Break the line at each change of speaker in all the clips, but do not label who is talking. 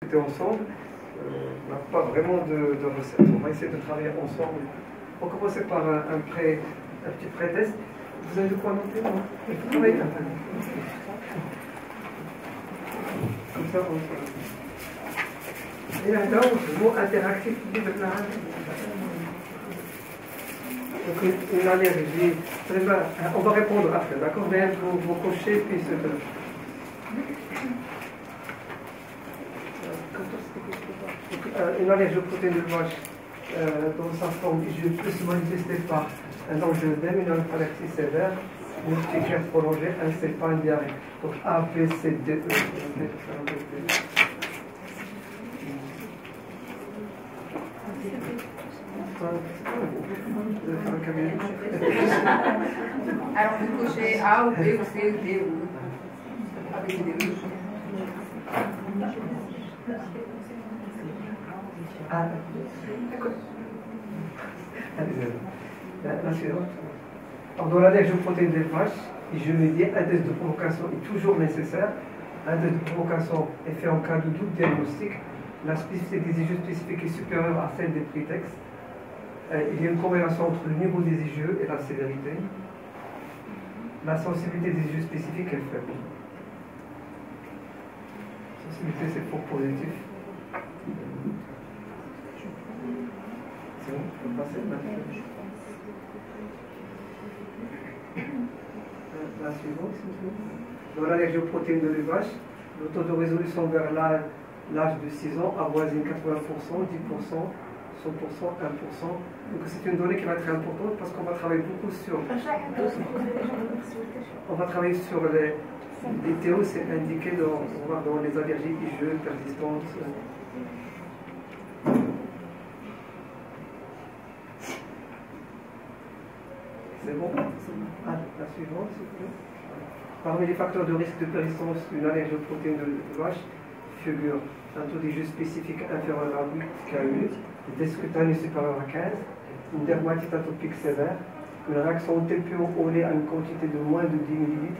discuter ensemble. On n'a pas vraiment de recette. On va essayer de travailler ensemble. On va commencer par un petit pré-test. Vous avez de quoi noter, non? Il faut travailler un peu. Comme ça, on se... Et là, le mot interactif, donc une allergie. On va répondre après, d'accord? Mais vous cochez, puis c'est... Une allergie aux protéines de vache dans sa forme IgE peut se manifester par un angioedème, une anaphylaxie sévère, une urticaire prolongée, un CEPA, une diarrhée. Donc A, B, C, D, E.
Alors vous cochez A ou B ou C ou D ou avec des D.
La suivante. Alors, dans l'allergie aux protéines des vaches, je me dis un test de provocation est toujours nécessaire. Un test de provocation est fait en cas de doute diagnostique. La spécificité des IgE spécifiques est supérieure à celle des prétextes. Il y a une corrélation entre le niveau des IgE et la sévérité. La sensibilité des IgE spécifiques est faible. La sensibilité, c'est faux positif. C'est bon, je peux passer maintenant. La suivante, s'il vous plaît. Dans l'allergie aux protéines de l'élevage, le taux de résolution vers l'âge de 6 ans avoisine 80%, 10%, 100%, 100%. Donc c'est une donnée qui va être importante parce qu'on va travailler beaucoup sur... On va travailler sur les théos, c'est indiqué dans les allergies IgE persistantes. C'est bon? La suivante, s'il vous plaît. Parmi les facteurs de risque de persistance d'une allergie aux protéines de vache figure un taux d'IgE spécifique inférieur à 8 KU, des tests cutanés supérieurs à 15, une dermatite atopique sévère, une réaction au TPO au lait à une quantité de moins de 10 ml,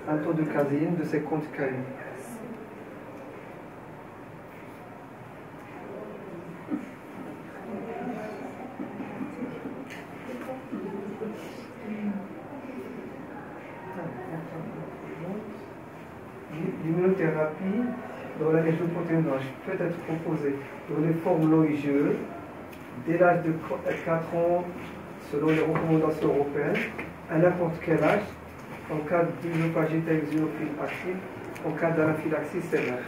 un taux de caséine de 50 KU. L'immunothérapie dans l'allergie aux protéines de vache peut être proposée dans les formes non IgE dès l'âge de 4 ans selon les recommandations européennes, à n'importe quel âge, en cas d'immunophagite avec xénophile active, en cas d'anaphylaxie sévère.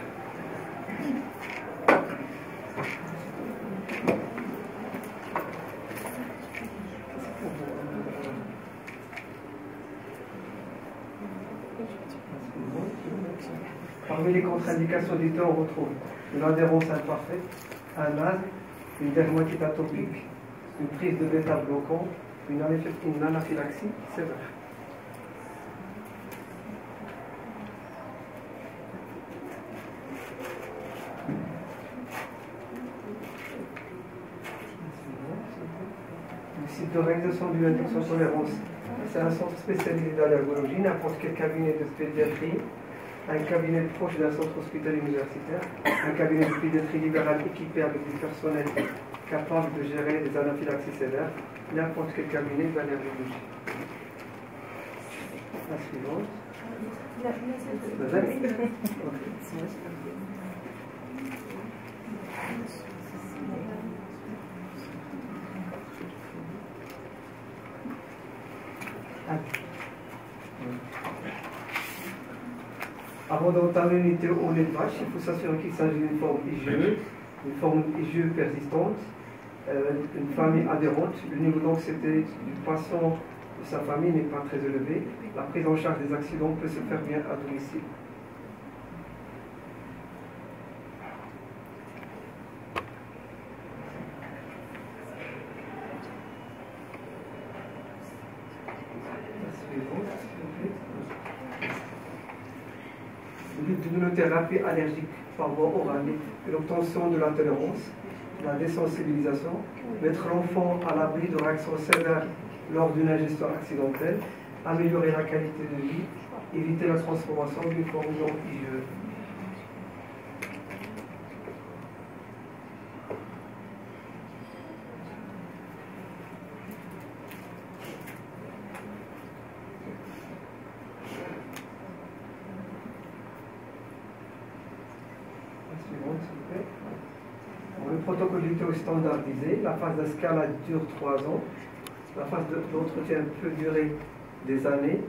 Parmi les contre-indications du temps, on retrouve une adhérence imparfaite, un asthme, une dermatite atopique, une prise de bêta-bloquant, une anaphylaxie sévère. Le site d'organisation du index en tolérance, c'est un centre spécialisé d'allergologie, n'importe quel cabinet de pédiatrie, un cabinet proche d'un centre hospitalier universitaire, un cabinet de pédiatrie libérale équipé avec du personnel capable de gérer des anaphylaxies sévères, n'importe quel cabinet d'allergologie. La suivante. Avant d'entamer une unité au lait de vache, il faut s'assurer qu'il s'agit d'une forme IgE, une forme IgE persistante, une famille adhérente. Le niveau d'anxiété du patient, de sa famille n'est pas très élevé. La prise en charge des accidents peut se faire bien à domicile. L'immunothérapie allergique par voie orale, l'obtention de la tolérance, la désensibilisation, mettre l'enfant à l'abri de réactions sévères lors d'une ingestion accidentelle, améliorer la qualité de vie, éviter la transformation d'une forme non IgE. suivante, s'il vous plaît. Bon, le protocole LITEO est standardisé. La phase d'escalade dure 3 ans. La phase d'entretien peut durer des années.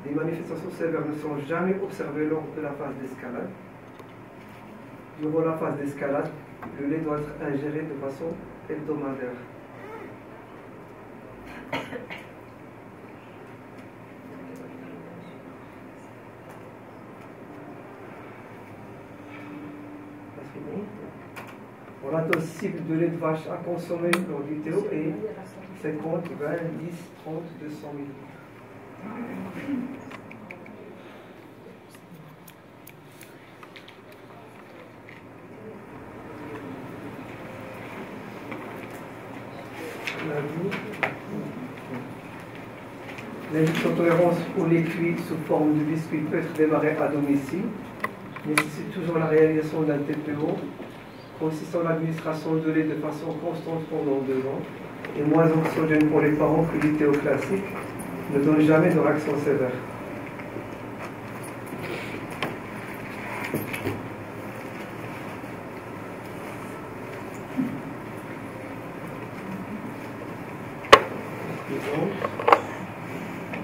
Les manifestations sévères ne sont jamais observées lors de la phase d'escalade. Durant la phase d'escalade, le lait doit être ingéré de façon hebdomadaire. Bon, la dose cible de lait de vache à consommer lors du LITEO est 50, 20, 10, 30, 200 ml. L'injection de tolérance au lait cuit sous forme de biscuit peut être démarrée à domicile, nécessite toujours la réalisation d'un TPO consistant en l'administration de lait de façon constante pendant 2 ans et moins anxiogène pour les parents que l'ITO classique, ne donne jamais de réaction sévère.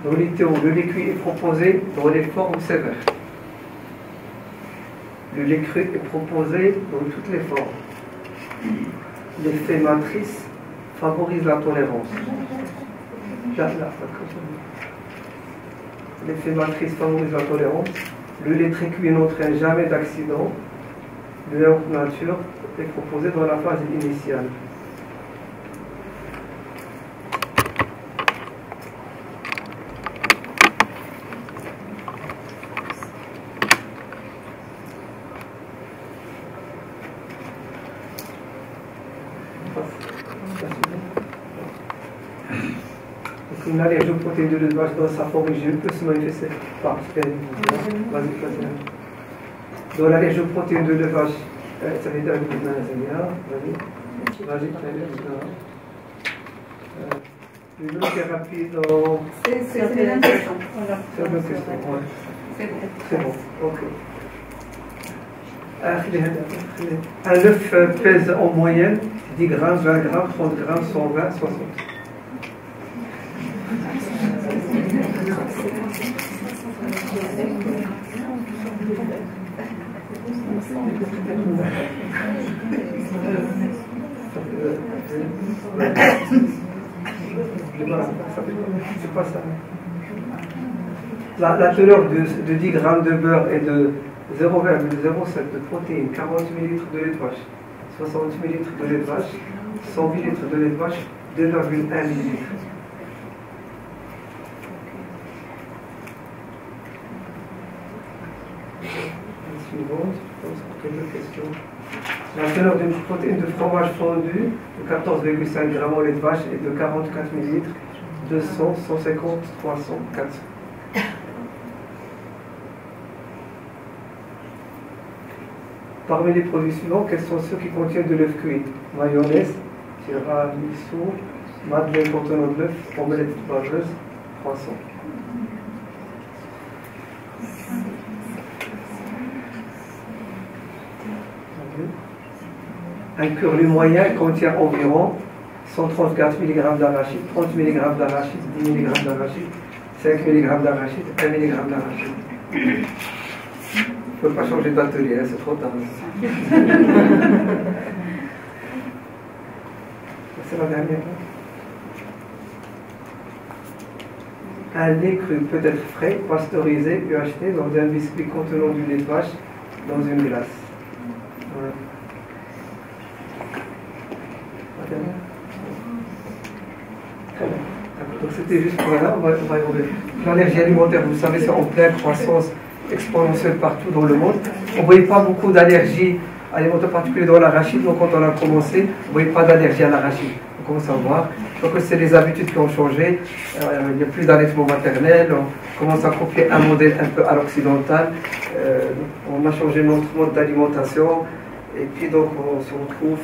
Dans l'ITO, le lait cuit est proposé dans les formes sévères. Le lait cru est proposé dans toutes les formes. L'effet matrice favorise la tolérance. L'effet matrice favorise la tolérance. Le lait très cuit n'entraîne jamais d'accident. Le lait en nature est proposé dans la phase initiale. Une allergie aux protéines de l'élevage dans sa forme rigide peut se manifester par dans l'allergie aux protéines de l'élevage, ça veut dire l'immunothérapie dans...
C'est la question.
C'est une question, oui. C'est bon, ok. Un œuf pèse en moyenne 10 grammes, 20 grammes, 30 grammes, 120, 60. C'est pas ça. La teneur de 10 grammes de beurre et de 0,07 de protéines, 40 ml de lait de vache, 60 ml de lait de vache, 100 ml de lait de vache, 2,1 ml. Suivante, je pense que quelques questions. La teneur d'une protéine de fromage fondu de 14,5 grammes au lait de vache et de 44 ml, 200, 150, 300, 400. Parmi les produits suivants, quels sont ceux qui contiennent de l'œuf cuit? Mayonnaise, tiramisu, madeleine contenant de l'œuf, omelette vacheuse, croissant. Un curlu moyen contient environ 134 mg d'arachide, 30 mg d'arachide, 10 mg d'arachide, 5 mg d'arachide, 1 mg d'arachide. Je ne peux pas changer d'atelier, hein, c'est trop tard. C'est la dernière. Un lait cru peut être frais, pasteurisé, puis acheté dans un biscuit contenant du lait de vache dans une glace. Voilà. Donc c'était juste pour là, on va y revenir. L'allergie alimentaire, vous savez, c'est en pleine croissance exponentielle partout dans le monde. On ne voyait pas beaucoup d'allergies alimentaires, particulièrement dans l'arachide. Donc quand on a commencé, on ne voyait pas d'allergie à l'arachide. On commence à voir. Donc c'est les habitudes qui ont changé. Il n'y a plus d'allaitement maternel. On commence à copier un modèle un peu à l'occidental. On a changé notre mode d'alimentation. Et puis donc on se retrouve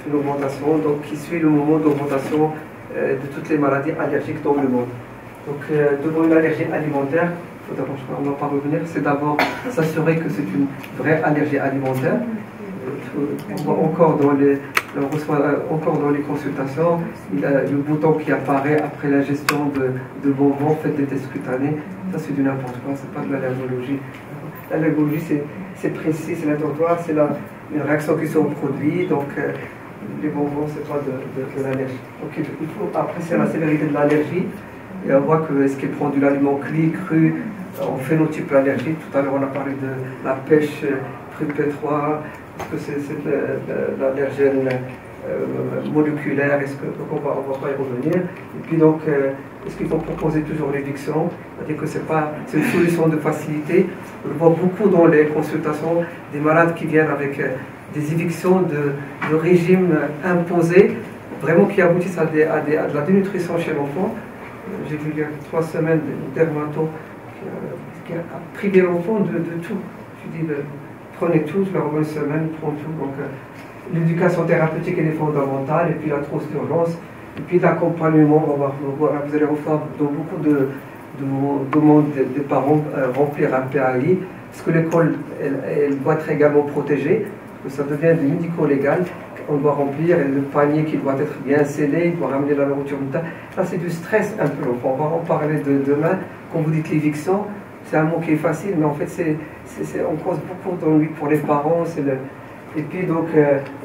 une augmentation qui suit le moment d'augmentation de toutes les maladies allergiques dans le monde. Donc devant une allergie alimentaire, on ne va pas revenir, c'est d'abord s'assurer que c'est une vraie allergie alimentaire. on voit encore on reçoit encore dans les consultations, il y a le bouton qui apparaît après l'ingestion de bonbons, faites des tests cutanés. Ça, c'est du n'importe quoi, c'est pas de l'allergologie. L'allergologie, c'est précis, c'est l'interrogatoire, c'est une réaction qui sont produits, donc les bonbons, c'est pas de l'allergie. Donc il faut apprécier la sévérité de l'allergie, et on voit que est-ce qu'il prend de l'aliment cuit, cru, on phénotype l'allergie. Tout à l'heure, on a parlé de la pêche, P3, est-ce que c'est de l'allergène moléculaire, donc on va pas y revenir. Et puis donc, est-ce qu'il faut proposer toujours l'éviction? C'est-à-dire que c'est une solution de facilité. On voit beaucoup dans les consultations des malades qui viennent avec des évictions de régime imposé, vraiment qui aboutissent à de la dénutrition chez l'enfant. J'ai vu il y a 3 semaines des dermatos qui a privé l'enfant de tout. Je dis, prenez tout, je leur envoie une semaine, prends tout. Donc, l'éducation thérapeutique elle est fondamentale, et puis la trousse d'urgence, et puis l'accompagnement. Vous allez refaire dans beaucoup de demandes des parents remplir un PAI, parce que l'école elle doit être également protégée, parce que ça devient du médico-légal. On doit remplir le panier qui doit être bien scellé, il doit ramener la nourriture. Là, c'est du stress un peu. On va en parler demain. Quand vous dites l'éviction, c'est un mot qui est facile, mais en fait, on cause beaucoup d'ennuis pour les parents. Et puis donc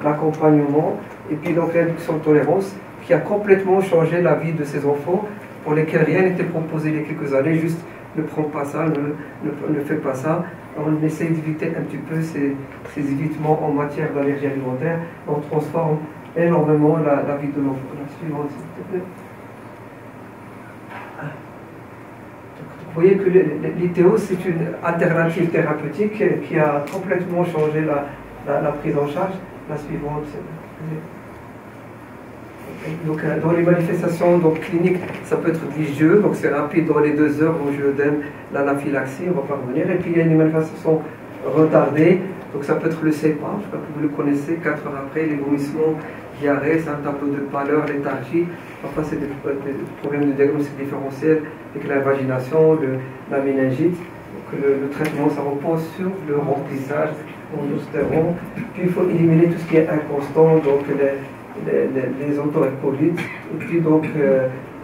l'accompagnement, et puis donc l'induction de tolérance, qui a complètement changé la vie de ces enfants, pour lesquels rien n'était proposé il y a quelques années, juste ne prends pas ça, ne fais pas ça. On essaie d'éviter un petit peu ces évitements en matière d'allergie alimentaire. On transforme énormément la vie de l'enfant. La suivante, s'il te plaît. Vous voyez que l'ITO, c'est une alternative thérapeutique qui a complètement changé la prise en charge. La suivante, donc, dans les manifestations cliniques, ça peut être vicieux, donc c'est rapide dans les 2 heures au œdème, l'anaphylaxie, on va pas revenir. Et puis il y a une manifestation retardée, donc ça peut être le CEPA, je ne sais pas si vous le connaissez, 4 heures après, les vomissements, diarrhée, c'est un tableau de pâleur, léthargie. Parfois c'est des problèmes de diagnostic différentiel avec l'invagination, la méningite. Donc le traitement, ça repose sur le remplissage en endostéron. Puis il faut éliminer tout ce qui est inconstant, donc les auto-alcoolites. Et puis donc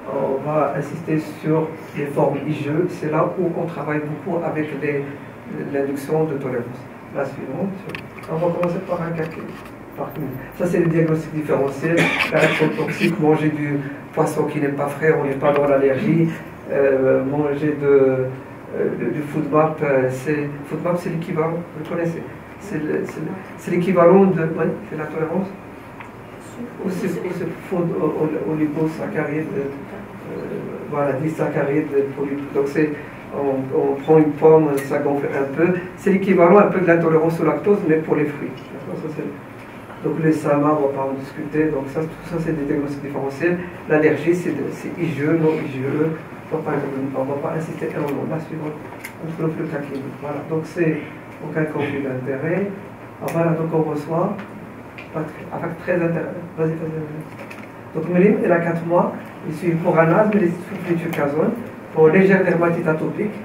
on va insister sur les formes IgE. C'est là où on travaille beaucoup avec l'induction de tolérance. La suivante, on va commencer par un calcul. Ça c'est le diagnostic différentiel, la réaction toxique, manger du poisson qui n'est pas frais, on n'est pas dans l'allergie, manger du FoodMap, c'est l'équivalent, vous le connaissez, c'est l'équivalent de, ouais, c'est la tolérance, ou c'est oligosaccharides, voilà, disaccharides, donc c'est, on prend une pomme, ça gonfle un peu, c'est l'équivalent un peu de l'intolérance au lactose, mais pour les fruits. Donc les SAMA, on ne va pas en discuter, donc ça, tout ça c'est des diagnostics différentiels. L'allergie c'est IgE, non IgE, on ne va pas insister énormément. La suivante, on trouve le cas clinique. Voilà, donc c'est aucun conflit d'intérêt. Voilà, donc on reçoit, avec très intérêt. Vas-y. Donc Mélim, elle a 4 mois, il suit pour un asthme, il est sous fluticasone, pour légère dermatite atopique.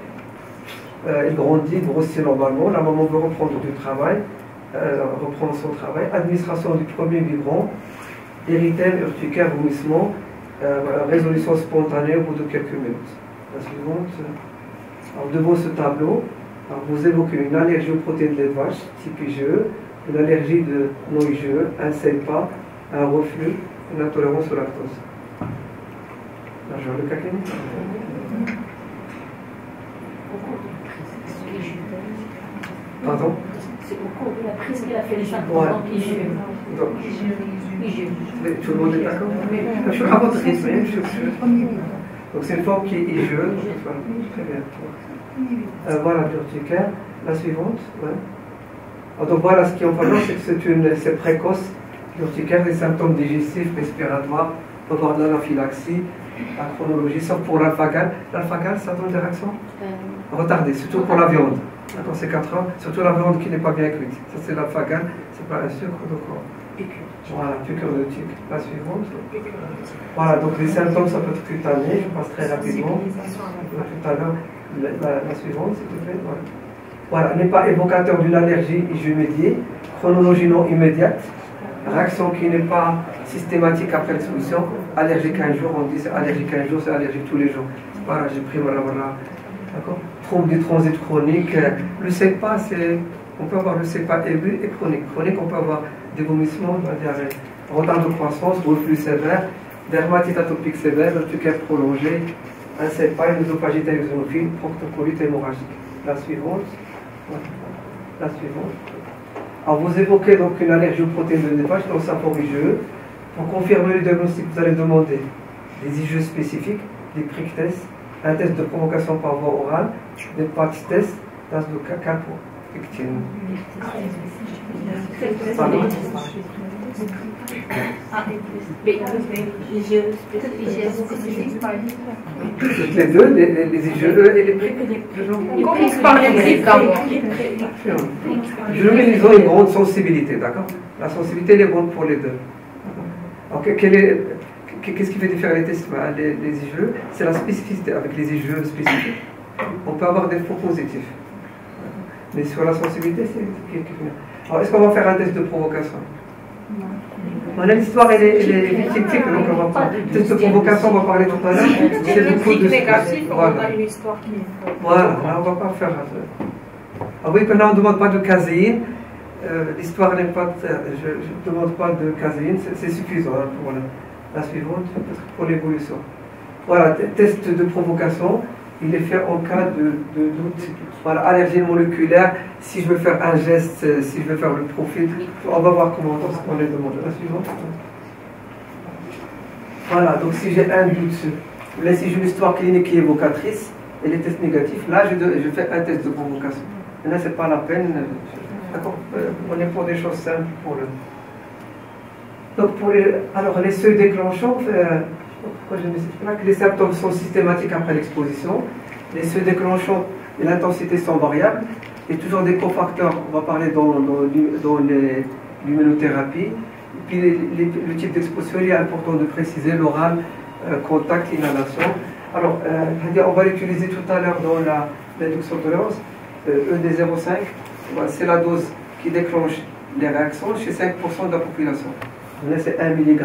Il grandit, grossit normalement, la maman veut reprendre du travail. Reprendre son travail, administration du premier biberon, érythème, urticaire, vomissement, résolution spontanée au bout de quelques minutes. La suivante, alors devant ce tableau, alors vous évoquez une allergie aux protéines de lait de vache, type IgE, une allergie de non-IgE, un CEPA, un reflux, une intolérance au lactose. Là, je vois le cas clinique. Pardon?
C'est au cours de la prise qu'elle a fait les 5 ans IgE.
Tout le monde est d'accord? Je suis à votre rythme, donc c'est une forme qui est IgE. Très bien. Voilà l'urticaire. La suivante. Ouais. Donc voilà, ce qui est en faveur, c'est que c'est précoce. L'urticaire, des symptômes digestifs, respiratoires, on peut avoir de l'anaphylaxie, la chronologie, sauf pour l'alpha-gal. L'alpha-gal, ça donne des réactions retardées, surtout pour la viande. Dans ces 4 ans, surtout la viande qui n'est pas bien cuite. Ça c'est l'alpha-gal, c'est pas un sucre, donc voilà, piqûre de tic. La suivante. Voilà, donc les symptômes, ça peut être cutané, je passe très rapidement. Tout à l'heure, la suivante, s'il te plaît. Voilà. Voilà, n'est pas évocateur d'une allergie IgE médiée, chronologie non immédiate, réaction qui n'est pas systématique après l'exposition, allergique un jour, on dit c'est allergique un jour, c'est allergique tous les jours. C'est pas j'ai pris voilà, d'accord. Trouble du transit chronique, le CEPA, on peut avoir le CEPA aigu et chronique. Chronique, on peut avoir des vomissements, de la diarrhée, retard de croissance, reflux sévère, dermatite atopique sévère, urticaire prolongée, un CEPA, une œsophagite eosinophile, proctocolite hémorragique. La suivante. La suivante. Alors vous évoquez donc une allergie aux protéines de levage, donc ça pour IgE. Pour confirmer le diagnostic, vous allez demander des IgE spécifiques, des prick tests, un test de provocation par voie orale, des patch tests, tasse de caca pour victime. Les deux, les IgE et les prick.
On commence par les prick d'abord.
Je mets, ils ont une grande sensibilité, d'accord? La sensibilité, elle est bonne pour les deux. Alors, qu'est-ce qui fait différer les tests? Les IgE, c'est la spécificité. Avec les IgE spécifiques, on peut avoir des faux positifs. Mais sur la sensibilité, c'est quelque chose. Alors, est-ce qu'on va faire un test de provocation? Non. L'histoire, elle est fictive, donc on va pas. Test de provocation, on va parler tout à l'heure. C'est beaucoup de
négatif,
voilà.
on a une histoire qui est.
Voilà, là, on ne va pas faire. Ah oui, que là, on ne demande pas de caséine. L'histoire n'est pas. Je ne demande pas de caséine, c'est suffisant hein, pour la suivante, pour l'évolution. Voilà, test de provocation, il est fait en cas de doute. Voilà, allergie moléculaire, si je veux faire un geste, si je veux faire le profil, on va voir comment on les demande. La suivante. Voilà, donc si j'ai un doute, là, si j'ai une histoire clinique qui est évocatrice et les tests négatifs, là, je fais un test de provocation. Et là, ce n'est pas la peine. D'accord, on est pour des choses simples pour le. Donc alors les seuils déclenchants, pourquoi je me suis là que les symptômes sont systématiques après l'exposition, les seuils déclenchants et l'intensité sont variables, et toujours des cofacteurs, on va parler dans l'immunothérapie, puis le type d'exposition, il est important de préciser l'oral, contact, inhalation. Alors, on va l'utiliser tout à l'heure dans l'induction tolérance, ED05, c'est la dose qui déclenche les réactions chez 5% de la population. Là, c'est 1 mg.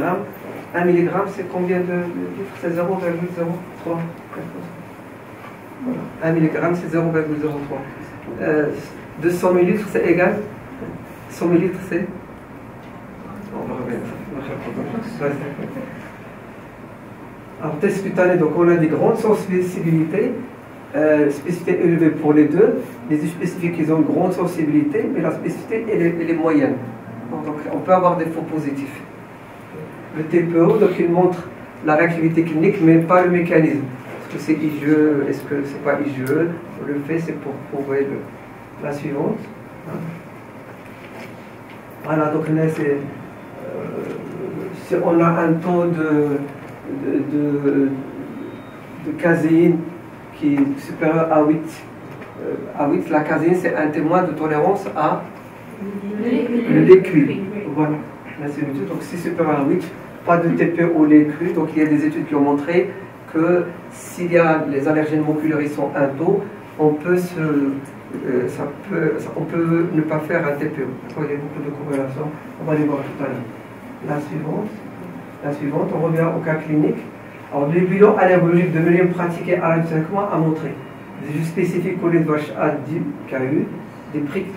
1 mg, c'est combien de litres? C'est 0,03. Voilà. 1 mg, c'est 0,03. 200 ml, c'est égal. 100 ml, c'est. On va remettre. Alors, test cutané, donc on a des grandes sensibilités. Spécificité élevée pour les deux. Les spécifiques, ils ont une grande sensibilité, mais la spécificité, elle est moyenne. Donc, on peut avoir des faux positifs. Le TPO, donc il montre la réactivité clinique, mais pas le mécanisme. Est-ce que c'est IgE, est-ce que c'est pas IgE? On le fait, c'est pour prouver la suivante. Voilà, donc là, on a un taux de caséine qui est supérieur à 8. À 8, la caséine, c'est un témoin de tolérance à le lait cuit. Voilà. Donc, si supérieur à 8, pas de TP au lait cru. Donc, il y a des études qui ont montré que s'il y a les allergènes moléculaires, ils sont un taux, on peut ne pas faire un TPO. Il y a beaucoup de corrélations. On va les voir tout à l'heure. La suivante, on revient au cas clinique. Alors, le bilan allergologique de millième pratiqué à l'âge de 5 mois a montré des jus spécifiques au lait de vache à 10 KU, des prick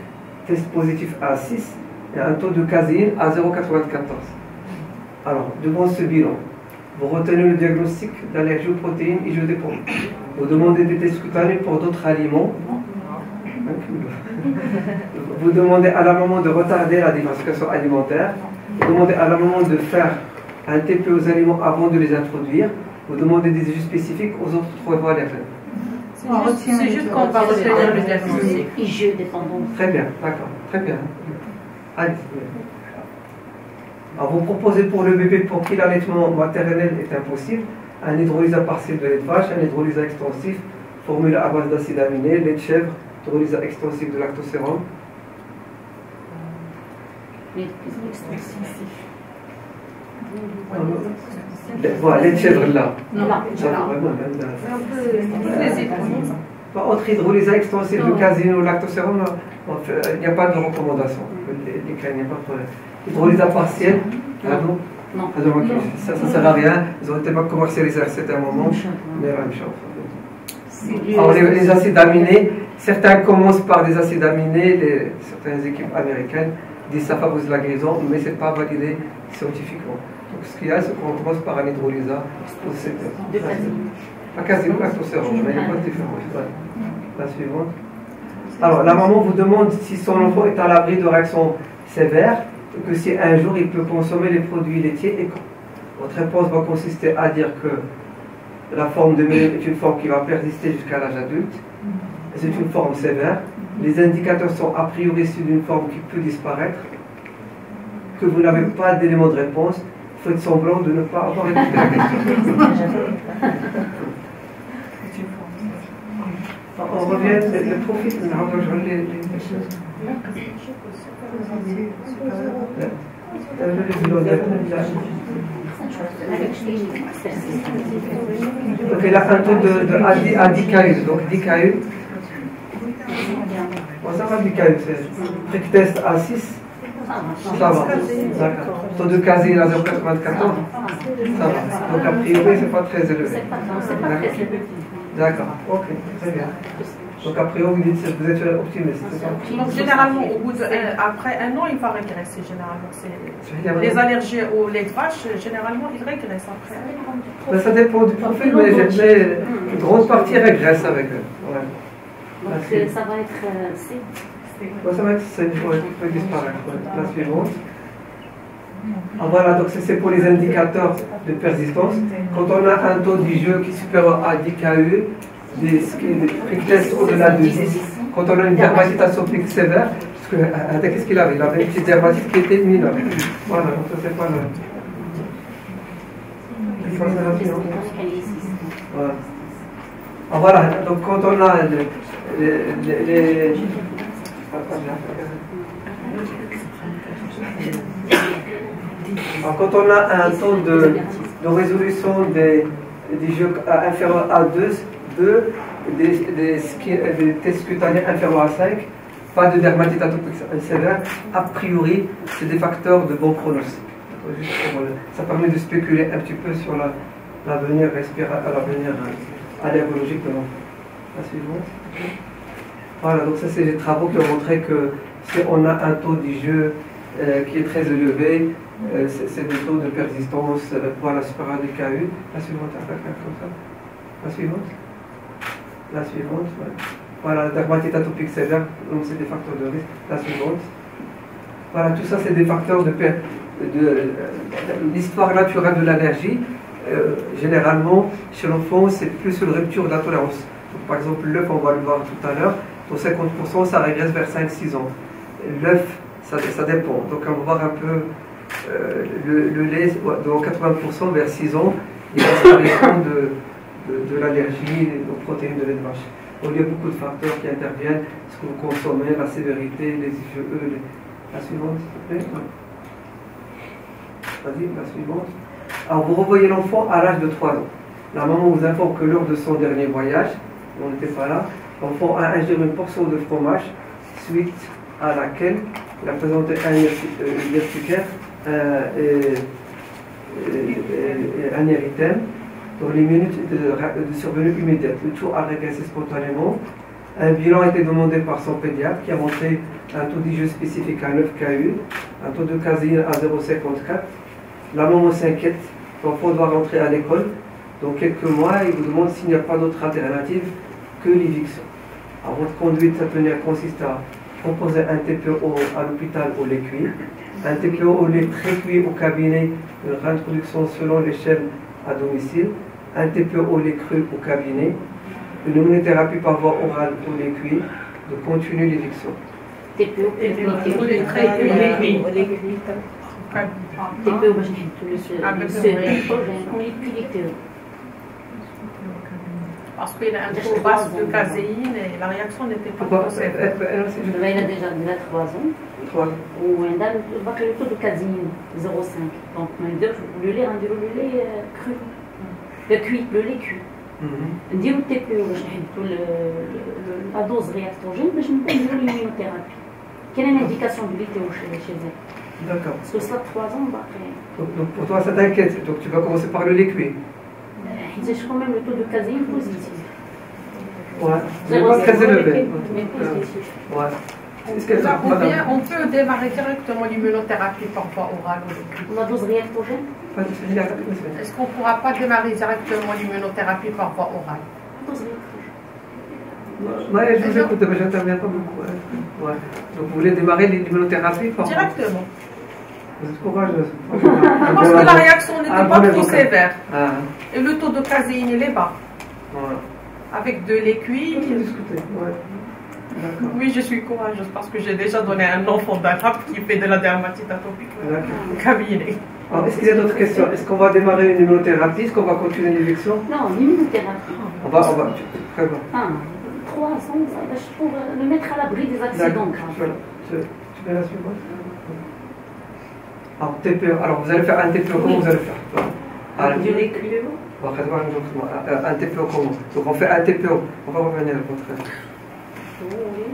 tests positifs à 6 et un taux de caséine à 0,94. Alors, devant ce bilan, vous retenez le diagnostic d'allergie aux protéines IgE dépendant. Vous demandez des tests cutanés pour d'autres aliments. Vous demandez à la maman de retarder la diversification alimentaire. Vous demandez à la maman de faire un TP aux aliments avant de les introduire. Vous demandez des IgE spécifiques aux autres 3 voies allergènes.
C'est juste qu'on va retenir le diagnostic.
IgE dépendant.
Très bien, d'accord, très bien. Allez. Alors vous proposez pour le bébé pour qui l'allaitement maternel est impossible, un hydrolysa partiel de lait de vache, un hydrolysa extensif, formule à base d'acide aminé, lait de chèvre, hydrolysa extensif de lactosérum. Voilà, lait de chèvre là.
Non,
Ça, vraiment, Entre hydrolysat extensif de caséine ou lactosérum, il n'y a pas de recommandation. Il n'y a pas de problème. Hydrolysat partiel, non. Ça ne sert à rien. Ils ont été pas commercialisés à un certain moment. Mais la même chose. Alors, les acides aminés, certains commencent par des acides aminés, certaines équipes américaines disent que ça favorise la guérison, mais ce n'est pas validé scientifiquement. Donc ce qu'il y a, c'est qu'on commence par un hydrolysat. Pas caséine ou lactosérum, mais il n'y a pas de différence. La suivante. Alors, la maman vous demande si son enfant est à l'abri de réactions sévères, et que si un jour il peut consommer les produits laitiers et quand. Votre réponse va consister à dire que la forme de myélome est une forme qui va persister jusqu'à l'âge adulte. C'est une forme sévère. Les indicateurs sont a priori issus d'une forme qui peut disparaître. Que vous n'avez pas d'élément de réponse. Faites semblant de ne pas avoir écouté la question. On revient, le profil, donc elle a un taux de DKU, donc DKU. Bon, ça va DKU, c'est prick test à 6. Ça va, d'accord. Taux de caséine à 0,94. Ça va. Donc a priori, c'est pas très élevé. D'accord, ok, très bien. Donc après, vous dites que vous êtes optimiste, c'est ça?
Donc généralement, après un an, il va régresser généralement. Les allergies au lait de vache, généralement, ils régressent après.
Ben, ça dépend du profil, mais une grande partie régresse avec eux. Ouais.
Donc ça va être C.
Ouais, ça va être C, qui peut disparaître. Ouais. La suivante. Ah, voilà, donc c'est pour les indicateurs de persistance. Quand on a un taux du jeu qui est supérieur à 10 KU, des prick tests au-delà de 10, quand on a une dermatite atopique sévère, parce que qu'est-ce qu'il avait? Il avait une petite dermatite qui était mineure. Voilà, donc ça c'est pas le. Voilà. Ah, voilà, donc quand on a les alors, quand on a un taux de résolution des jeux inférieur à 2, des tests cutanés inférieurs à 5, pas de dermatite atopique sévère, a priori, c'est des facteurs de bon pronostic. Ça permet de spéculer un petit peu sur l'avenir allergologique de l'enfant. La suivante. Voilà, donc ça c'est des travaux qui ont montré que si on a un taux du jeu qui est très élevé, c'est des taux de persistance voilà, supérieur des KU. La suivante, comme ça. La suivante. La suivante, ouais. Voilà, la dermatite atopique sévère, donc c'est des facteurs de risque. La suivante. Voilà, tout ça c'est des facteurs de l'histoire naturelle de l'allergie. Généralement, chez l'enfant, c'est plus une rupture de la tolérance. Donc, par exemple, l'œuf, on va le voir tout à l'heure, pour 50%, ça régresse vers 5-6 ans. L'œuf, ça dépend. Donc, on va voir un peu le lait, dans 80% vers 6 ans, il y a disparition de l'allergie aux protéines de lait de vache. Donc, il y a beaucoup de facteurs qui interviennent, ce que vous consommez, la sévérité, les IgE, la suivante, s'il te plaît. Vas-y, la suivante. Alors, vous revoyez l'enfant à l'âge de 3 ans. La maman vous informe que lors de son dernier voyage, on n'était pas là, l'enfant a ingéré une portion de fromage, suite à laquelle il a présenté un urticaire et un érythème dans les minutes de survenue immédiate. Le tout a régressé spontanément. Un bilan a été demandé par son pédiatre qui a montré un taux d'IgE spécifique à 9 KU, un taux de caséine à 0,54. La maman s'inquiète, l'enfant doit rentrer à l'école. Dans quelques mois, il vous demande s'il n'y a pas d'autre alternative que l'éviction. Alors, votre conduite à tenir consiste à proposer un TPO à l'hôpital au lait cuit, un TPO au lait pré-cuit au cabinet, une réintroduction selon l'échelle à domicile, un TPO au lait cru au cabinet, une immunothérapie par voie orale au lait cuit, de continuer l'éviction.
TPO,
au lait cuit.
Parce qu'il a un taux bas de caséine et la réaction n'était pas possible.
Il a déjà 3 ans. Ou un dame, le taux de caséine 0,5. Donc, le lait rendu le lait cru. Le lait cuit. نديرو التي بي او باش نحددو لا دوز رياكتوجين باش نبداو نديرو l'immunothérapie. كاين ان انديكاسيون بليتي chez elle.
D'accord.
Parce que cela 3 ans باقي.
Donc pour toi ça t'inquiète, donc tu vas commencer par le liquide.
حيت quand même le taux de caséine positif.
Ouais, c'est pas très élevé.
Mais positif.
Ouais. Est-ce qu'elle
Là, on peut démarrer directement l'immunothérapie par voie orale ou liquide.
La dose réactogène.
Est-ce qu'on ne pourra pas démarrer directement l'immunothérapie par voie orale?
La dose réactogène.
Ouais, je vous écoute, mais j'interviens pas beaucoup. Ouais. Donc vous voulez démarrer l'immunothérapie par...
Directement.
Vous êtes courageuse.
Parce que la réaction n'était pas trop sévère.
Ah.
Et le taux de caséine, il est bas.
Ouais.
Avec de l'aiguille.
Ouais.
Oui, je suis courageuse parce que j'ai déjà donné un enfant d'arabe qui fait de la dermatite atopique au cabinet.
Est-ce qu'il y a d'autres questions? Est-ce qu'on va démarrer une immunothérapie? Est-ce qu'on va continuer une injection?
Non, l'immunothérapie.
On va. Très bien.
3 ans, pour le mettre à l'abri des accidents graves.
Tu fais la suivante? Alors, TPO. Alors, vous allez faire un TPO, comment vous allez faire?
Du liquide.
Un TPO comment? Donc on fait un TPO. On va revenir à votre.
Oui.